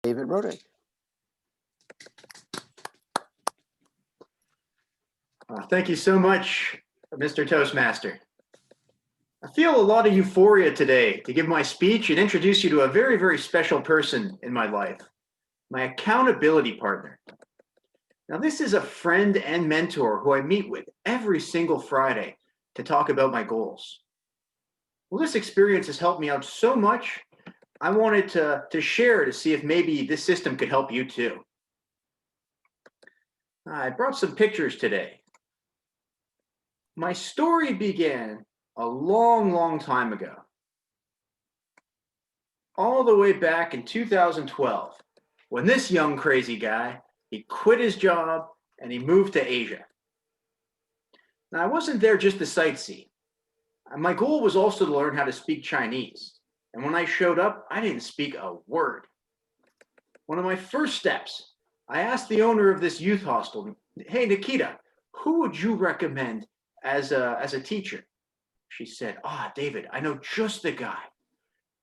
David Roderick. Thank you so much, Mr. Toastmaster. I feel a lot of euphoria today to give my speech and introduce you to a very, very special person in my life, my accountability partner. Now, this is a friend and mentor who I meet with every single Friday to talk about my goals. Well, this experience has helped me out so much, I wanted to share to see if maybe this system could help you too. I brought some pictures today. My story began a long, long time ago, all the way back in 2012, when this young crazy guy, he quit his job and he moved to Asia. Now, I wasn't there just to sightsee. My goal was also to learn how to speak Chinese. And when I showed up, I didn't speak a word. One of my first steps, I asked the owner of this youth hostel, "Hey, Nikita, who would you recommend as a teacher?" She said, David, I know just the guy.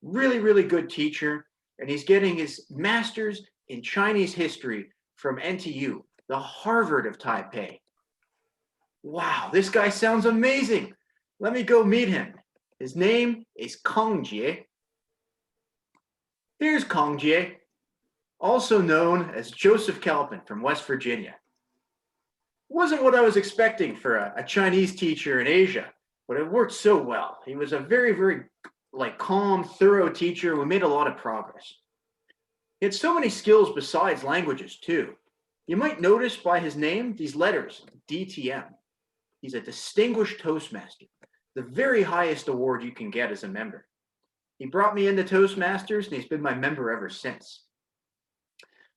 Really, really good teacher. And he's getting his master's in Chinese history from NTU, the Harvard of Taipei. Wow, this guy sounds amazing. Let me go meet him. His name is Kang Jie. Here's Kang Jie, also known as Joseph Kalpin from West Virginia. Wasn't what I was expecting for a Chinese teacher in Asia, but it worked so well. He was a very, very calm, thorough teacher. We made a lot of progress. He had so many skills besides languages too. You might notice by his name, these letters, DTM. He's a distinguished Toastmaster, the very highest award you can get as a member. He brought me into Toastmasters and he's been my member ever since.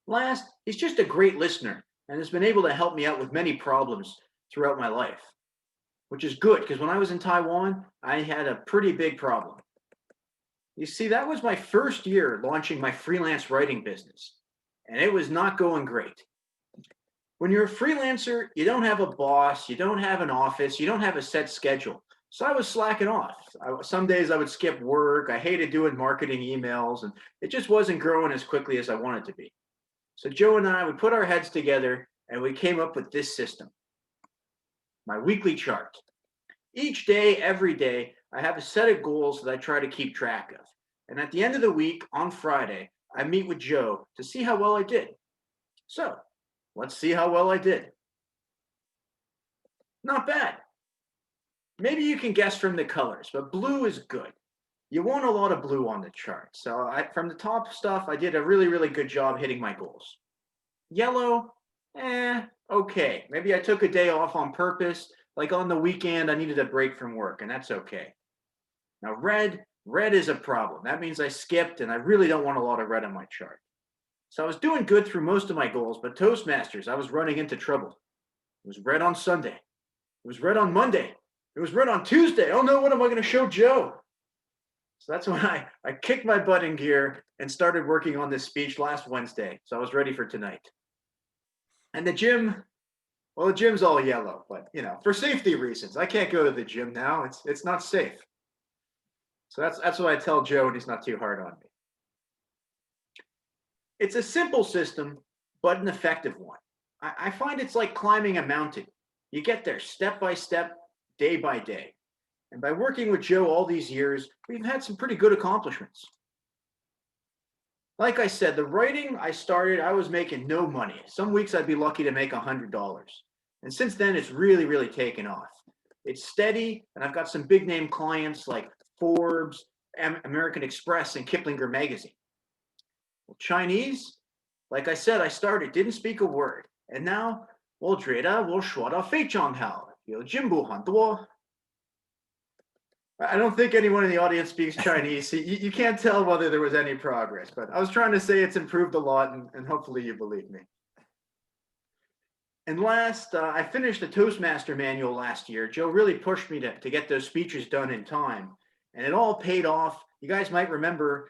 Last, he's just a great listener and has been able to help me out with many problems throughout my life, which is good because when I was in Taiwan, I had a pretty big problem. You see, that was my first year launching my freelance writing business, and it was not going great. When you're a freelancer, you don't have a boss, you don't have an office, you don't have a set schedule. So I was slacking off. Some days I would skip work. I hated doing marketing emails, and it just wasn't growing as quickly as I wanted to be. So Joe and I, we put our heads together and we came up with this system, my weekly chart. Each day, every day, I have a set of goals that I try to keep track of. And at the end of the week, on Friday, I meet with Joe to see how well I did. So let's see how well I did. Not bad. Maybe you can guess from the colors, but blue is good. You want a lot of blue on the chart. So from the top stuff, I did a really, really good job hitting my goals. Yellow, okay. Maybe I took a day off on purpose. Like on the weekend, I needed a break from work, and that's okay. Now red is a problem. That means I skipped, and I really don't want a lot of red on my chart. So I was doing good through most of my goals, but Toastmasters, I was running into trouble. It was red on Sunday. It was red on Monday. It was red on Tuesday. Oh no, what am I going to show Joe? So that's when I kicked my butt in gear and started working on this speech last Wednesday. So I was ready for tonight. And the gym, well, the gym's all yellow, but for safety reasons, I can't go to the gym now. It's not safe. So that's what I tell Joe when he's not too hard on me. It's a simple system, but an effective one. I find it's like climbing a mountain. You get there step by step, day by day. And by working with Joe all these years, we've had some pretty good accomplishments. Like I said, the writing I started, I was making no money. Some weeks I'd be lucky to make $100. And since then, it's really, really taken off. It's steady, and I've got some big name clients like Forbes, American Express, and Kiplinger Magazine. Well, Chinese, like I said, I started, didn't speak a word. And now, 我觉得我说得非常好，有进步很多。I don't think anyone in the audience speaks Chinese. So you can't tell whether there was any progress, but I was trying to say it's improved a lot, and hopefully you believe me. And last, I finished the Toastmaster manual last year. Joe really pushed me to get those speeches done in time, and it all paid off. You guys might remember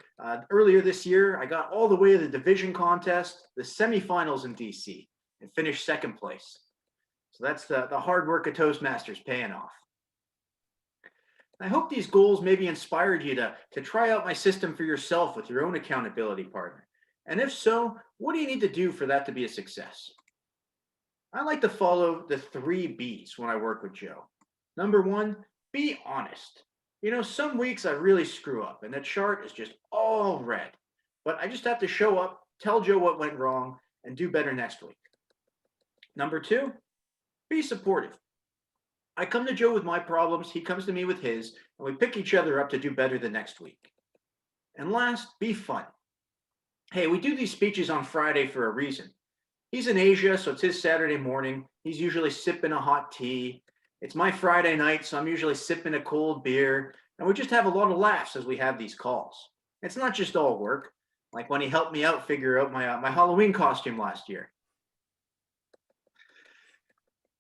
earlier this year, I got all the way to the division contest, the semifinals in DC, and finished second place. So that's the hard work of Toastmasters paying off. I hope these goals maybe inspired you to try out my system for yourself with your own accountability partner. And if so, what do you need to do for that to be a success? I like to follow the 3 B's when I work with Joe. Number one, be honest. Some weeks I really screw up and the chart is just all red, but I just have to show up, tell Joe what went wrong, and do better next week. Number two, be supportive. I come to Joe with my problems, he comes to me with his, and we pick each other up to do better the next week. And last, be fun. Hey, we do these speeches on Friday for a reason. He's in Asia, so it's his Saturday morning. He's usually sipping a hot tea. It's my Friday night, so I'm usually sipping a cold beer. And we just have a lot of laughs as we have these calls. It's not just all work, like when he helped me out figure out my Halloween costume last year.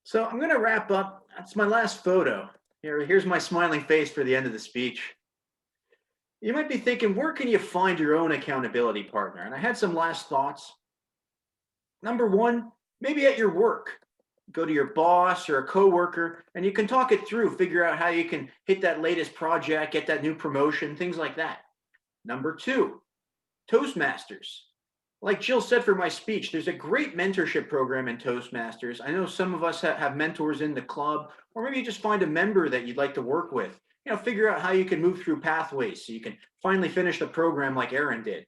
So I'm going to wrap up. That's my last photo. Here's my smiling face for the end of the speech. You might be thinking, where can you find your own accountability partner? And I had some last thoughts. Number one, maybe at your work. Go to your boss or a coworker and you can talk it through, figure out how you can hit that latest project, get that new promotion, things like that. Number two, Toastmasters. Like Jill said for my speech, there's a great mentorship program in Toastmasters. I know some of us have mentors in the club, or maybe you just find a member that you'd like to work with. Figure out how you can move through pathways so you can finally finish the program like Aaron did.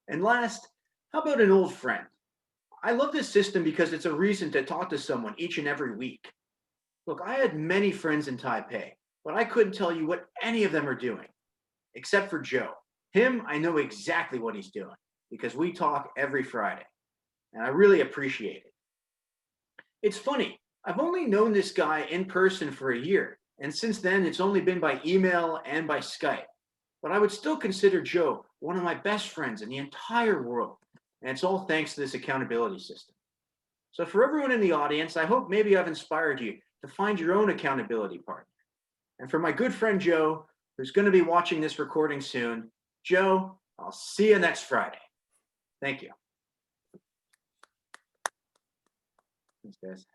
And last, how about an old friend? I love this system because it's a reason to talk to someone each and every week. Look, I had many friends in Taipei, but I couldn't tell you what any of them are doing, except for Joe. Him, I know exactly what he's doing because we talk every Friday, and I really appreciate it. It's funny, I've only known this guy in person for a year, and since then it's only been by email and by Skype. But I would still consider Joe one of my best friends in the entire world, and it's all thanks to this accountability system. So for everyone in the audience, I hope maybe I've inspired you to find your own accountability partner. And for my good friend Joe, who's going to be watching this recording soon, Joe, I'll see you next Friday. Thank you. Thanks, guys.